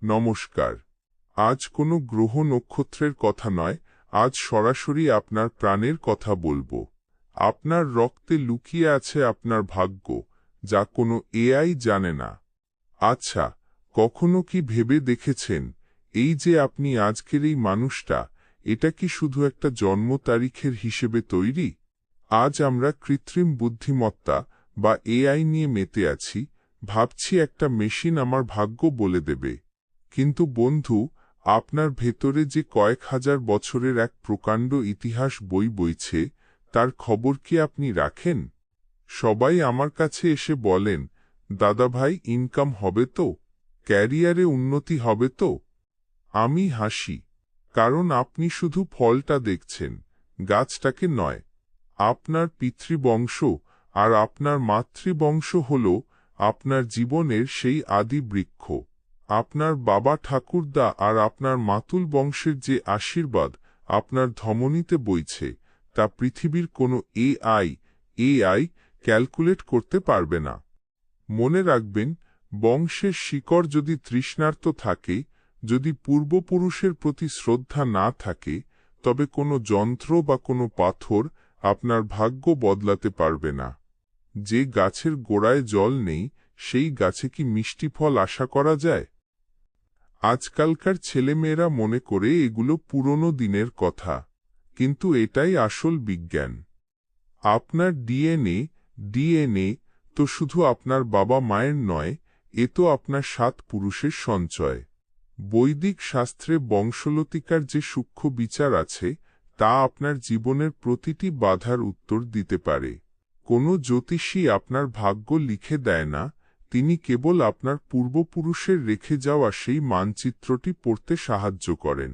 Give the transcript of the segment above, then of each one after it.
নমস্কার। আজ কোনো গ্রহ নক্ষত্রের কথা নয়, আজ সরাসরি আপনার প্রাণের কথা বলবো। আপনার রক্তে লুকিয়ে আছে আপনার ভাগ্য, যা কোনো এআই জানে না। আচ্ছা, কখনো কি ভেবে দেখেছেন, এই যে আপনি আজকের এই মানুষটা, এটা কি শুধু একটা জন্ম তারিখের হিসেবে তৈরি? আজ আমরা কৃত্রিম বুদ্ধিমত্তা বা এআই নিয়ে মেতে আছি, ভাবছি একটা মেশিন আমার ভাগ্য বলে দেবে। কিন্তু বন্ধু, আপনার ভেতরে যে কয়েক হাজার বছরের এক প্রকাণ্ড ইতিহাস বইছে, তার খবর কি আপনি রাখেন? সবাই আমার কাছে এসে বলেন, দাদাভাই, ইনকাম হবে তো? ক্যারিয়ারে উন্নতি হবে তো? আমি হাসি, কারণ আপনি শুধু ফলটা দেখছেন, গাছটাকে নয়। আপনার পিতৃবংশ আর আপনার মাতৃবংশ হল আপনার জীবনের সেই আদি বৃক্ষ। আপনার বাবা ঠাকুরদা আর আপনার মাতুল বংশের যে আশীর্বাদ আপনার ধমনীতে বইছে, তা পৃথিবীর কোনো এআই ক্যালকুলেট করতে পারবে না। মনে রাখবেন, বংশের শিকড় যদি তৃষ্ণার্ত থাকে, যদি পূর্বপুরুষের প্রতি শ্রদ্ধা না থাকে, তবে কোনো যন্ত্র বা কোনো পাথর আপনার ভাগ্য বদলাতে পারবে না। যে গাছের গোড়ায় জল নেই, সেই গাছে কি মিষ্টি ফল আশা করা যায়? আজকালকার ছেলেমেয়েরা মনে করে এগুলো পুরনো দিনের কথা, কিন্তু এটাই আসল বিজ্ঞান। আপনার ডিএনএ তো শুধু আপনার বাবা মায়ের নয়, এ তো আপনার 7 পুরুষের সঞ্চয়। বৈদিক শাস্ত্রে বংশলতিকার যে সূক্ষ্ম বিচার আছে, তা আপনার জীবনের প্রতিটি বাধার উত্তর দিতে পারে। কোনো জ্যোতিষী আপনার ভাগ্য লিখে দেয় না, তিনি কেবল আপনার পূর্বপুরুষের রেখে যাওয়া সেই মানচিত্রটি পড়তে সাহায্য করেন।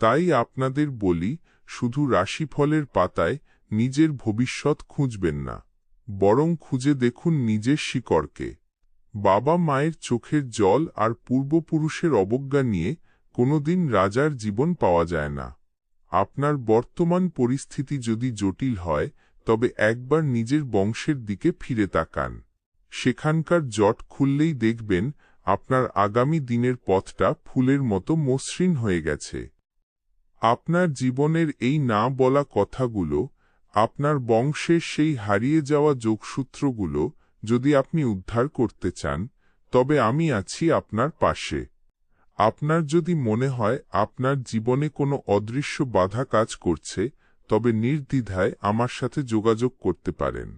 তাই আপনাদের বলি, শুধু রাশিফলের পাতায় নিজের ভবিষ্যৎ খুঁজবেন না, বরং খুঁজে দেখুন নিজের শিকড়কে। বাবা মায়ের চোখের জল আর পূর্বপুরুষের অবজ্ঞা নিয়ে কোনোদিন রাজার জীবন পাওয়া যায় না। আপনার বর্তমান পরিস্থিতি যদি জটিল হয়, তবে একবার নিজের বংশের দিকে ফিরে তাকান। সেখানকার জট খুললেই দেখবেন আপনার আগামী দিনের পথটা ফুলের মতো মসৃণ হয়ে গেছে। আপনার জীবনের এই না বলা কথাগুলো, আপনার বংশের সেই হারিয়ে যাওয়া যোগসূত্রগুলো যদি আপনি উদ্ধার করতে চান, তবে আমি আছি আপনার পাশে। আপনার যদি মনে হয় আপনার জীবনে কোনো অদৃশ্য বাধা কাজ করছে, তবে নির্দ্বিধায় আমার সাথে যোগাযোগ করতে পারেন।